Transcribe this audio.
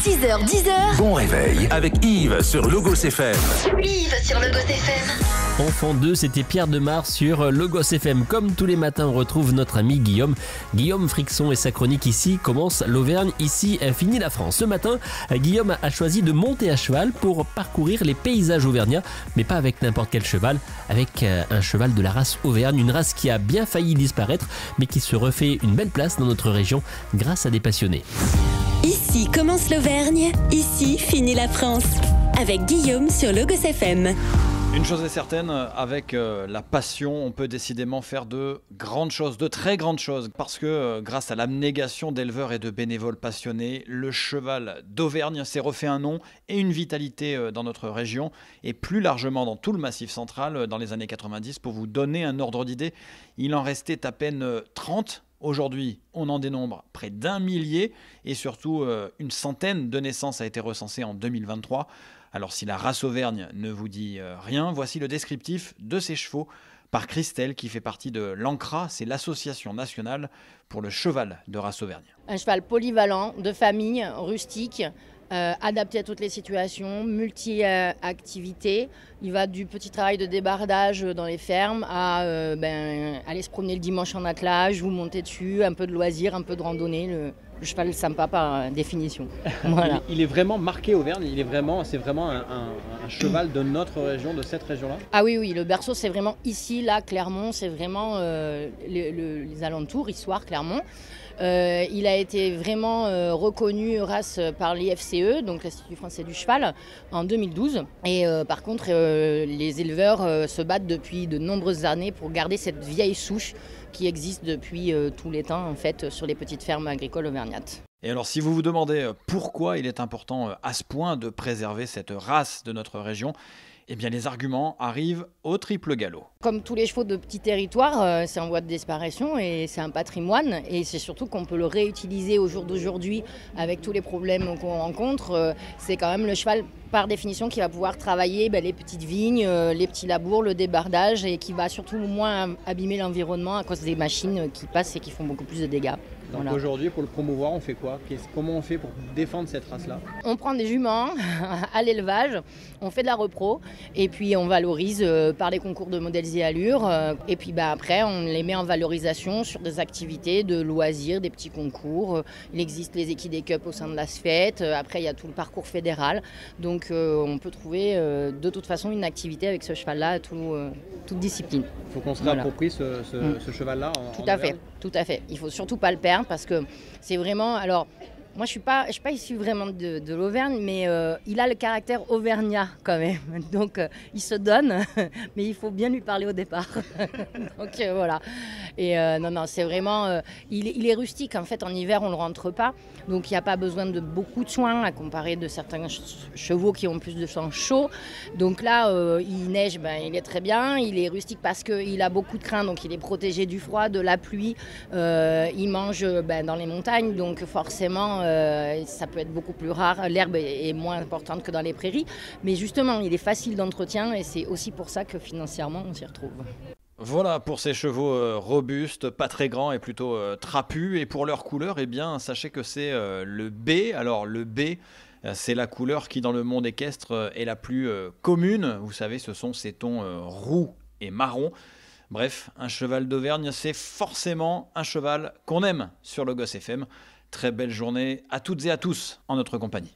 6h-10h. Bon réveil avec Yves sur Logos FM. Yves sur Logos FM. Enfant 2, c'était Pierre Demar sur Logos FM. Comme tous les matins, on retrouve notre ami Guillaume. Guillaume Frixon et sa chronique Ici commence l'Auvergne, ici finit la France. Ce matin, Guillaume a choisi de monter à cheval pour parcourir les paysages auvergnats, mais pas avec n'importe quel cheval, avec un cheval de la race Auvergne, une race qui a bien failli disparaître, mais qui se refait une belle place dans notre région grâce à des passionnés. Ici commence l'Auvergne, ici finit la France. Avec Guillaume sur Logos FM. Une chose est certaine, avec la passion, on peut décidément faire de grandes choses, de très grandes choses. Parce que grâce à l'abnégation d'éleveurs et de bénévoles passionnés, le cheval d'Auvergne s'est refait un nom et une vitalité dans notre région. Et plus largement dans tout le Massif central, dans les années 90. Pour vous donner un ordre d'idée, il en restait à peine 30. Aujourd'hui, on en dénombre près d'1 millier et surtout une centaine de naissances a été recensée en 2023. Alors si la race Auvergne ne vous dit rien, voici le descriptif de ces chevaux par Christelle qui fait partie de l'ANCRA, c'est l'association nationale pour le cheval de race Auvergne. Un cheval polyvalent, de famille, rustique, adapté à toutes les situations, multi-activités. Il va du petit travail de débardage dans les fermes à aller se promener le dimanche en attelage ou monter dessus, un peu de loisirs, un peu de randonnée. Le cheval sympa par définition. Voilà. Il est vraiment marqué Auvergne, c'est vraiment un cheval de notre région, de cette région-là. Ah oui, le berceau c'est vraiment ici, là, Clermont, c'est vraiment les alentours, Issoire, Clermont. Il a été vraiment reconnu race par l'IFCE, donc l'Institut français du cheval, en 2012. Et par contre, les éleveurs se battent depuis de nombreuses années pour garder cette vieille souche qui existe depuis tous les temps en fait sur les petites fermes agricoles auvergnates. Et alors si vous vous demandez pourquoi il est important à ce point de préserver cette race de notre région, eh bien les arguments arrivent au triple galop. Comme tous les chevaux de petits territoires, c'est en voie de disparition et c'est un patrimoine. Et c'est surtout qu'on peut le réutiliser au jour d'aujourd'hui avec tous les problèmes qu'on rencontre. C'est quand même le cheval par définition qui va pouvoir travailler les petites vignes, les petits labours, le débardage et qui va surtout moins abîmer l'environnement à cause des machines qui passent et qui font beaucoup plus de dégâts. Donc voilà. Aujourd'hui, pour le promouvoir, on fait quoi? Comment on fait pour défendre cette race-là? On prend des juments à l'élevage, on fait de la repro et puis on valorise par les concours de modèles et allures. Et puis après, on les met en valorisation sur des activités de loisirs, des petits concours. Il existe les Equidés Cup au sein de la SFET. Après, il y a tout le parcours fédéral. Donc on peut trouver de toute façon une activité avec ce cheval-là à toute discipline. Il faut qu'on se réapproprie ce cheval-là Tout à fait. Il ne faut surtout pas le perdre parce que c'est vraiment... Alors, moi, je suis pas issue vraiment de l'Auvergne, mais il a le caractère auvergnat quand même. Donc, il se donne, mais il faut bien lui parler au départ. Donc, voilà. Et non, c'est vraiment... il est rustique, en fait. En hiver, on ne le rentre pas. Donc, il n'y a pas besoin de beaucoup de soins à comparer de certains chevaux qui ont plus de sang chaud. Donc là, il neige, il est très bien. Il est rustique parce qu'il a beaucoup de crin, donc il est protégé du froid, de la pluie. Il mange dans les montagnes, donc forcément... ça peut être beaucoup plus rare, l'herbe est moins importante que dans les prairies, mais justement il est facile d'entretien et c'est aussi pour ça que financièrement on s'y retrouve. Voilà pour ces chevaux robustes, pas très grands et plutôt trapus. Et pour leur couleur, eh bien sachez que c'est le B. Alors le B, c'est la couleur qui dans le monde équestre est la plus commune. Vous savez, ce sont ces tons roux et marron. Bref, un cheval d'Auvergne, c'est forcément un cheval qu'on aime sur Logos FM. Très belle journée à toutes et à tous en notre compagnie.